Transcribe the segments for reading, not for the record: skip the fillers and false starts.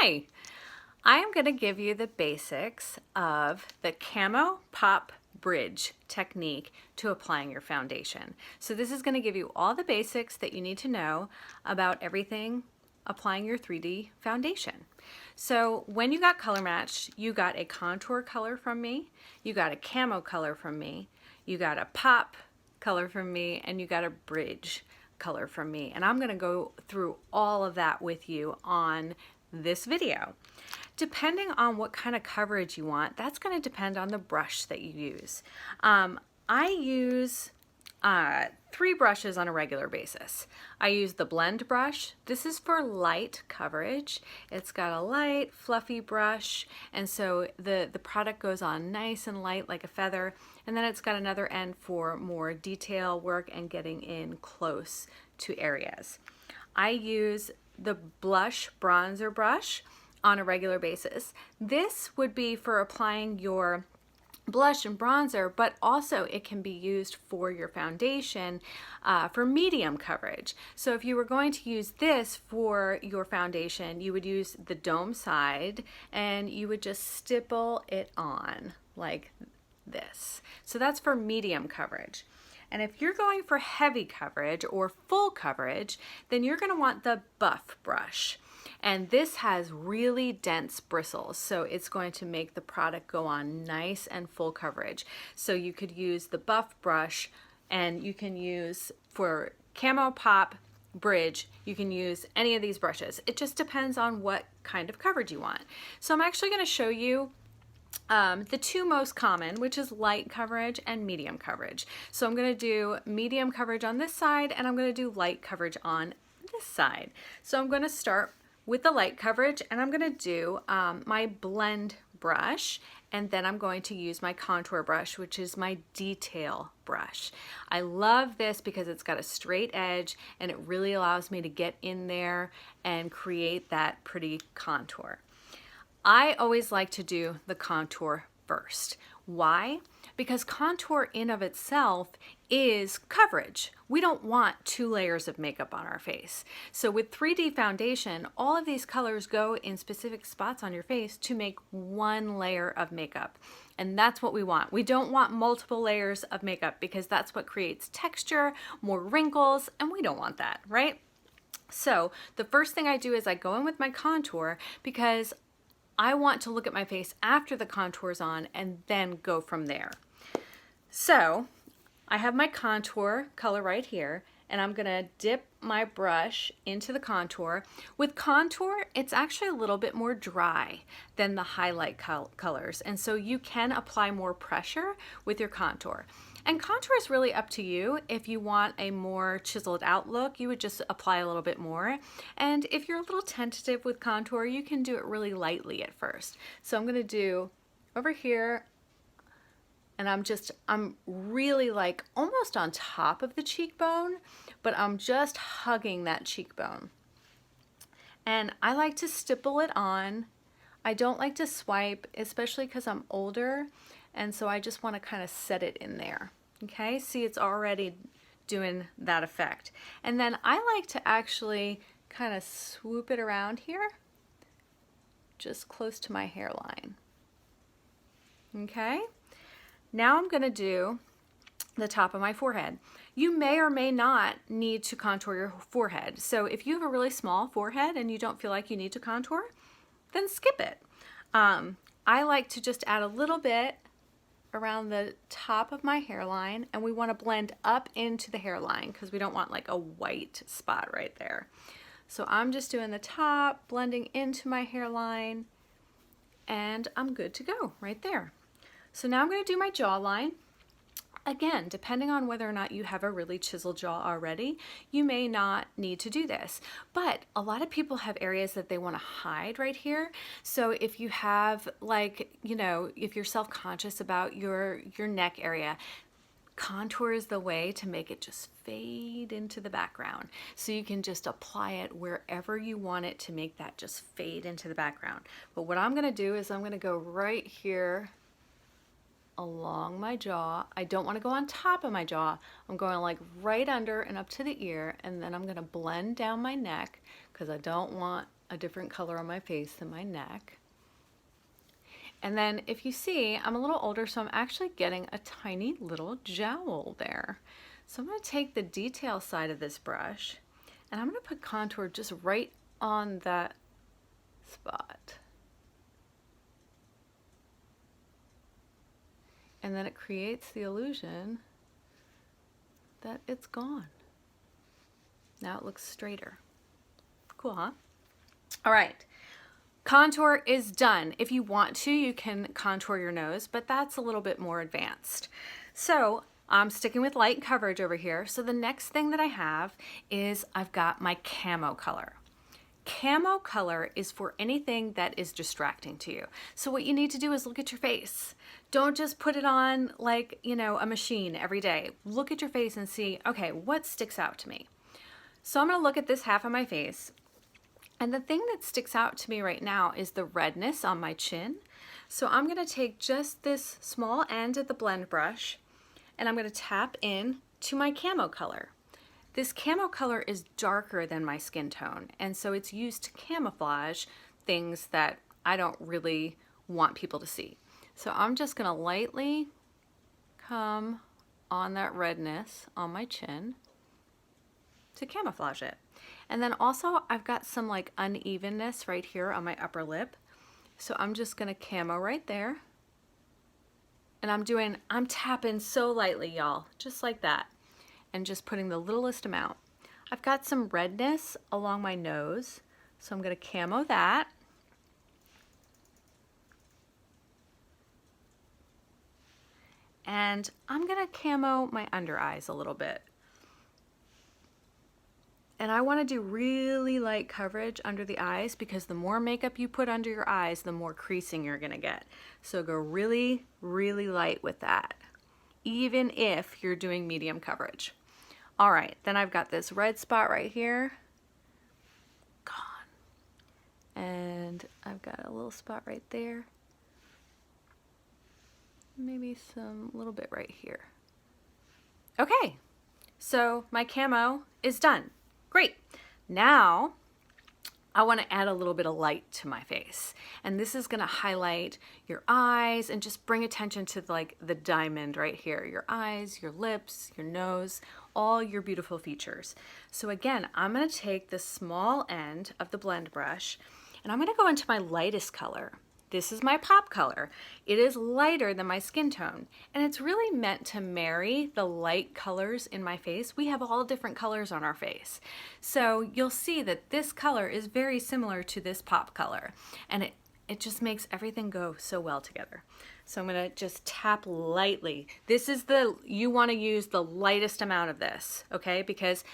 Hi, I am going to give you the basics of the Camo Pop Bridge technique to applying your foundation. So this is going to give you all the basics that you need to know about everything applying your 3D foundation. So when you got color matched, you got a contour color from me, you got a camo color from me, you got a pop color from me, and you got a bridge color from me. And I'm going to go through all of that with you on this video. Depending on what kind of coverage you want, that's going to depend on the brush that you use. I use 3 brushes on a regular basis. I use the blend brush. This is for light coverage. It's got a light, fluffy brush, and so the product goes on nice and light like a feather. And then it's got another end for more detail work and getting in close to areas. I use the blush bronzer brush on a regular basis. This would be for applying your blush and bronzer, but also it can be used for your foundation for medium coverage. So if you were going to use this for your foundation, you would use the dome side and you would just stipple it on like this. So that's for medium coverage. And if you're going for heavy coverage or full coverage, then you're going to want the buff brush. And this has really dense bristles, so it's going to make the product go on nice and full coverage. So you could use the buff brush, and you can use for Camo Pop Bridge, you can use any of these brushes. It just depends on what kind of coverage you want. So I'm actually going to show you the 2 most common, which is light coverage and medium coverage. So I'm going to do medium coverage on this side, and I'm going to do light coverage on this side. So I'm going to start with the light coverage, and I'm going to do my blend brush, and then I'm going to use my contour brush, which is my detail brush. I love this because it's got a straight edge and it really allows me to get in there and create that pretty contour. I always like to do the contour first. Why? Because contour in of itself is coverage. We don't want 2 layers of makeup on our face. So with 3D foundation, all of these colors go in specific spots on your face to make 1 layer of makeup. And that's what we want. We don't want multiple layers of makeup because that's what creates texture, more wrinkles, and we don't want that, right? So the first thing I do is I go in with my contour because I want to look at my face after the contour's on and then go from there. So I have my contour color right here, and I'm gonna dip my brush into the contour. With contour, it's actually a little bit more dry than the highlight colors, and so you can apply more pressure with your contour. And contour is really up to you. If you want a more chiseled out look, you would just apply a little bit more. And if you're a little tentative with contour, you can do it really lightly at first. So I'm gonna do over here, and I'm really like almost on top of the cheekbone, but I'm just hugging that cheekbone. And I like to stipple it on. I don't like to swipe, especially because I'm older, and so I just want to kind of set it in there. Okay, see, it's already doing that effect. And then I like to actually kind of swoop it around here, just close to my hairline. Okay, now I'm going to do the top of my forehead. You may or may not need to contour your forehead. So if you have a really small forehead and you don't feel like you need to contour, then skip it. I like to just add a little bit around the top of my hairline, and we want to blend up into the hairline because we don't want like a white spot right there. So I'm just doing the top, blending into my hairline, and I'm good to go right there. So now I'm going to do my jawline. Again, depending on whether or not you have a really chiseled jaw already, you may not need to do this. But a lot of people have areas that they want to hide right here. So if you have, like, you know, if you're self-conscious about your neck area, contour is the way to make it just fade into the background. So you can just apply it wherever you want it to make that just fade into the background. But what I'm going to do is I'm going to go right here along my jaw. I don't want to go on top of my jaw. I'm going like right under and up to the ear, and then I'm going to blend down my neck because I don't want a different color on my face than my neck. And then if you see, I'm a little older, so I'm actually getting a tiny little jowl there. So I'm going to take the detail side of this brush and I'm going to put contour just right on that spot. And then it creates the illusion that it's gone. Now it looks straighter. Cool, huh? All right. Contour is done. If you want to, you can contour your nose, but that's a little bit more advanced. So I'm sticking with light coverage over here. So the next thing that I have is I've got my camo color. Camo color is for anything that is distracting to you. So what you need to do is look at your face. Don't just put it on like, you know, a machine every day. Look at your face and see, okay, what sticks out to me? So I'm going to look at this half of my face. And the thing that sticks out to me right now is the redness on my chin. So I'm going to take just this small end of the blend brush and I'm going to tap in to my camo color. This camo color is darker than my skin tone, and so it's used to camouflage things that I don't really want people to see. So I'm just going to lightly come on that redness on my chin to camouflage it. And then also I've got some like unevenness right here on my upper lip. So I'm just going to camo right there. And I'm tapping so lightly, y'all, just like that. And just putting the littlest amount. I've got some redness along my nose, so I'm going to camo that. And I'm going to camo my under eyes a little bit. And I want to do really light coverage under the eyes because the more makeup you put under your eyes, the more creasing you're going to get. So go really, really light with that, even if you're doing medium coverage. All right, then I've got this red spot right here. Gone. And I've got a little spot right there. Maybe some little bit right here. Okay, so my camo is done. Great. Now I want to add a little bit of light to my face. And this is going to highlight your eyes and just bring attention to like the diamond right here. Your eyes, your lips, your nose, all your beautiful features. So again, I'm going to take the small end of the blend brush and I'm going to go into my lightest color. This is my pop color. It is lighter than my skin tone, and it's really meant to marry the light colors in my face. We have all different colors on our face. So you'll see that this color is very similar to this pop color, and it just makes everything go so well together. So I'm gonna just tap lightly. You wanna use the lightest amount of this, okay? Because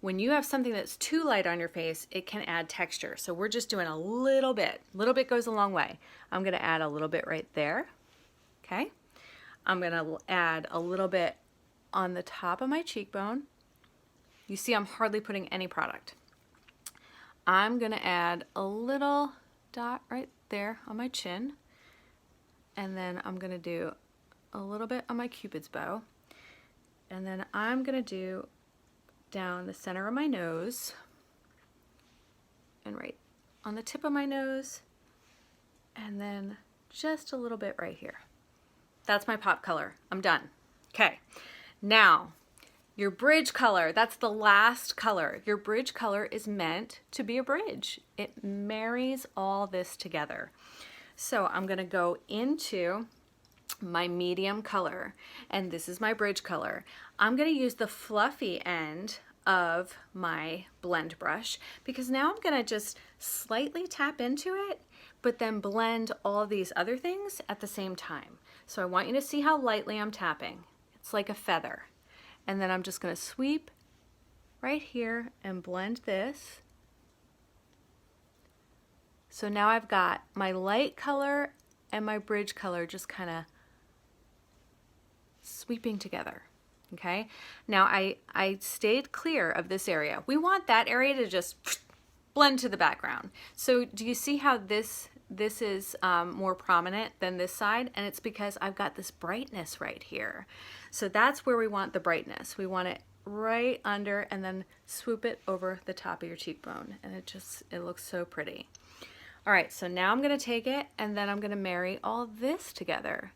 when you have something that's too light on your face, it can add texture. So we're just doing a little bit. Little bit goes a long way. I'm gonna add a little bit right there, okay? I'm gonna add a little bit on the top of my cheekbone. You see I'm hardly putting any product. I'm gonna add a little dot right there on my chin. And then I'm gonna do a little bit on my Cupid's bow. And then I'm gonna do down the center of my nose and right on the tip of my nose, and then just a little bit right here. That's my pop color. I'm done. Okay, now your bridge color, that's the last color. Your bridge color is meant to be a bridge. It marries all this together. So I'm gonna go into my medium color, and this is my bridge color. I'm going to use the fluffy end of my blend brush because now I'm going to just slightly tap into it, but then blend all these other things at the same time. So I want you to see how lightly I'm tapping. It's like a feather. And then I'm just going to sweep right here and blend this. So now I've got my light color and my bridge color just kind of sweeping together, okay? Now I stayed clear of this area. We want that area to just blend to the background. So do you see how this is more prominent than this side? And it's because I've got this brightness right here. So that's where we want the brightness. We want it right under and then swoop it over the top of your cheekbone, and it looks so pretty. All right, so now I'm gonna take it and then I'm gonna marry all this together.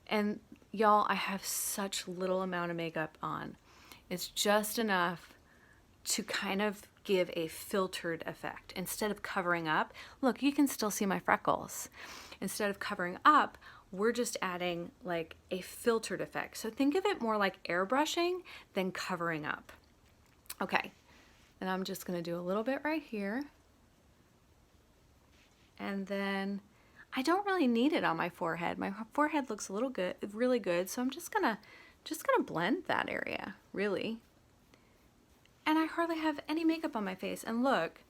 And y'all, I have such little amount of makeup on. It's just enough to kind of give a filtered effect. Instead of covering up, look, you can still see my freckles. Instead of covering up, we're just adding like a filtered effect. So think of it more like airbrushing than covering up. Okay, and I'm just gonna do a little bit right here. And then I don't really need it on my forehead. My forehead looks a little good, really good. So I'm just gonna blend that area, really. And I hardly have any makeup on my face. And look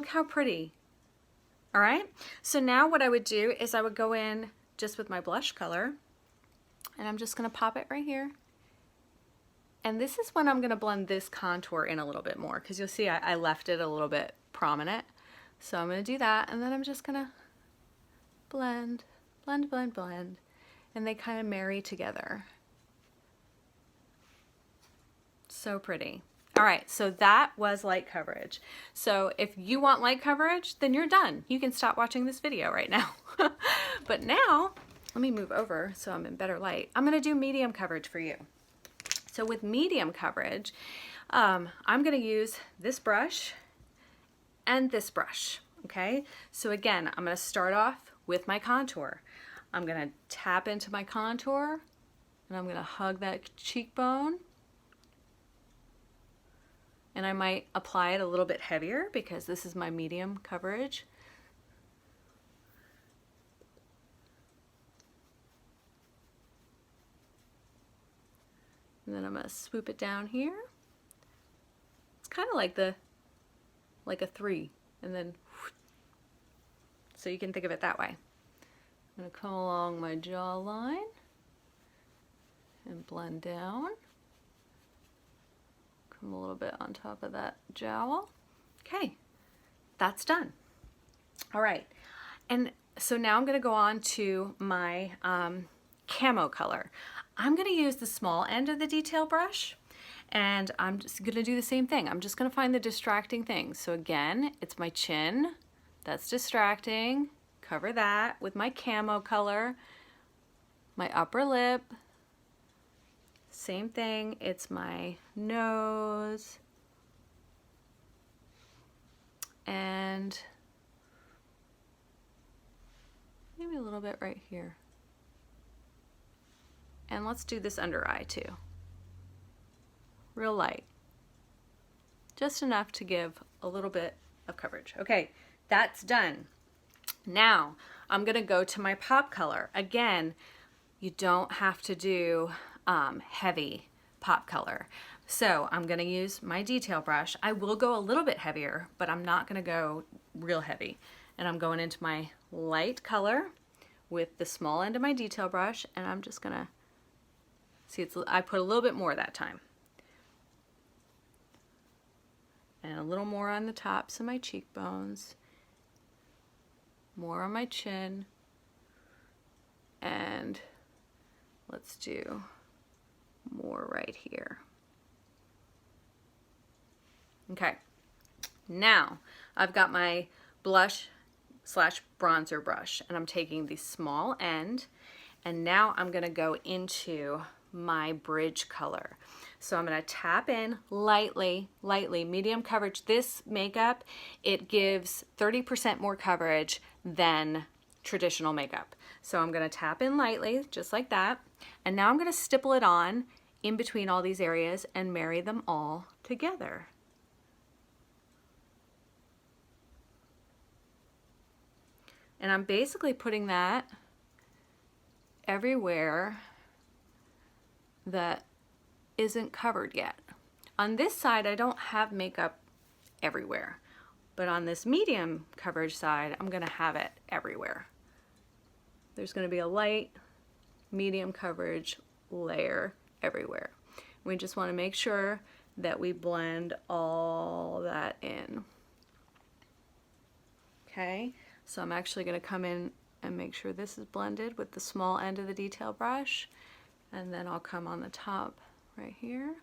how pretty. All right, so now what I would do is I would go in just with my blush color, and I'm just gonna pop it right here. And this is when I'm gonna blend this contour in a little bit more, because you'll see I left it a little bit prominent. So I'm gonna do that, and then I'm just gonna blend, blend, blend, blend, and they kind of marry together. So pretty. All right, so that was light coverage. So if you want light coverage, then you're done. You can stop watching this video right now. But now, let me move over so I'm in better light. I'm gonna do medium coverage for you. So with medium coverage, I'm gonna use this brush and this brush, okay? So again, I'm gonna start off with my contour. I'm gonna tap into my contour, and I'm gonna hug that cheekbone. And I might apply it a little bit heavier because this is my medium coverage. And then I'm gonna swoop it down here. It's kind of like a 3, and then, so you can think of it that way. I'm gonna come along my jawline and blend down. Come a little bit on top of that jowl. Okay, that's done. All right, and so now I'm gonna go on to my camo color. I'm gonna use the small end of the detail brush, and I'm just gonna do the same thing. I'm just gonna find the distracting things. So again, it's my chin, that's distracting. Cover that with my camo color. My upper lip, same thing, it's my nose, and maybe a little bit right here. And let's do this under eye too. Real light. Just enough to give a little bit of coverage. Okay, that's done. Now, I'm gonna go to my pop color. Again, you don't have to do heavy pop color. So I'm gonna use my detail brush. I will go a little bit heavier, but I'm not gonna go real heavy. And I'm going into my light color with the small end of my detail brush, and I'm just gonna, see, I put a little bit more that time. And a little more on the tops of my cheekbones, more on my chin, and let's do more right here. Okay, now I've got my blush slash bronzer brush, and I'm taking the small end, and now I'm gonna go into my bridge color. So I'm gonna tap in lightly, medium coverage. This makeup, it gives 30% more coverage than traditional makeup. So I'm gonna tap in lightly, just like that. And now I'm gonna stipple it on in between all these areas and marry them all together. And I'm basically putting that everywhere that isn't covered yet. On this side, I don't have makeup everywhere, but on this medium coverage side, I'm gonna have it everywhere. There's gonna be a light, medium coverage layer everywhere. We just wanna make sure that we blend all that in. Okay, so I'm actually gonna come in and make sure this is blended with the small end of the detail brush, and then I'll come on the top right here,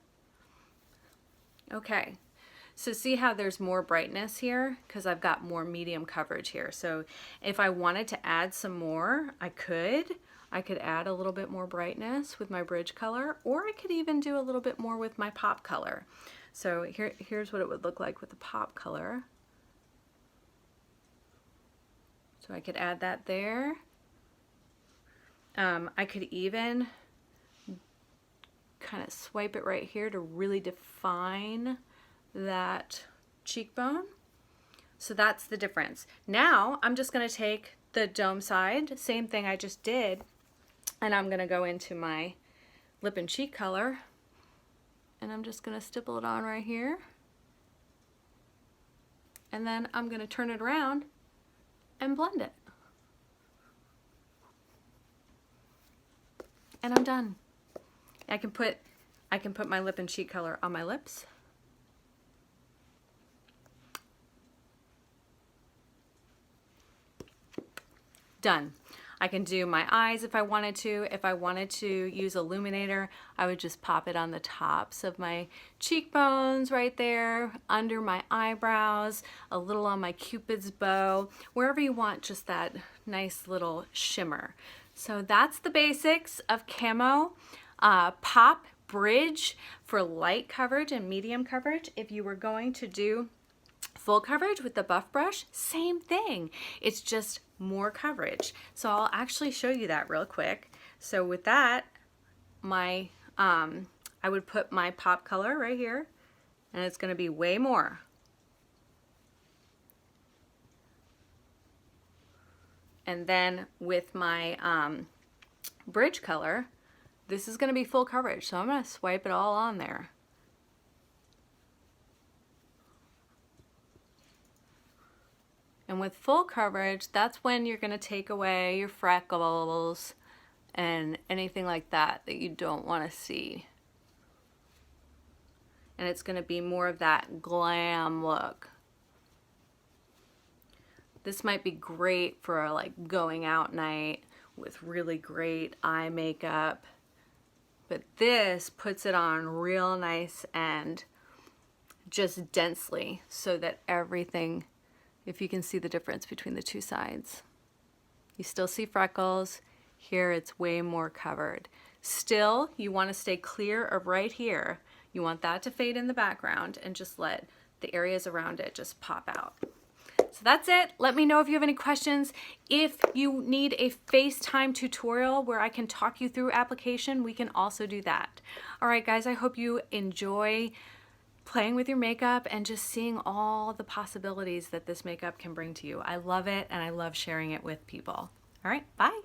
Okay, so see how there's more brightness here because I've got more medium coverage here. So if I wanted to add some more, I could add a little bit more brightness with my bridge color, or I could even do a little bit more with my pop color. So here's what it would look like with the pop color. So I could add that there. I could even kind of swipe it right here to really define that cheekbone. So that's the difference. Now I'm just going to take the dome side, same thing I just did, and I'm going to go into my lip and cheek color, and I'm just going to stipple it on right here, and then I'm going to turn it around and blend it. And I'm done. I can put my lip and cheek color on my lips. Done. I can do my eyes if I wanted to. If I wanted to use illuminator, I would just pop it on the tops of my cheekbones right there, under my eyebrows, a little on my Cupid's bow, wherever you want just that nice little shimmer. So that's the basics of Camo Pop Bridge for light coverage and medium coverage. If you were going to do full coverage with the buff brush, same thing. It's just more coverage. So I'll actually show you that real quick. So with that, I would put my pop color right here, and it's going to be way more. And then with my bridge color, this is going to be full coverage. So I'm going to swipe it all on there. And with full coverage, that's when you're going to take away your freckles and anything like that that you don't want to see. And it's going to be more of that glam look. This might be great for a like going out night with really great eye makeup. But this puts it on real nice and just densely so that everything, if you can see the difference between the two sides. You still see freckles. Here it's way more covered. Still, you want to stay clear of right here. You want that to fade in the background and just let the areas around it just pop out. So that's it. Let me know if you have any questions. If you need a FaceTime tutorial where I can talk you through application, we can also do that. All right, guys, I hope you enjoy playing with your makeup and just seeing all the possibilities that this makeup can bring to you. I love it, and I love sharing it with people. All right, bye.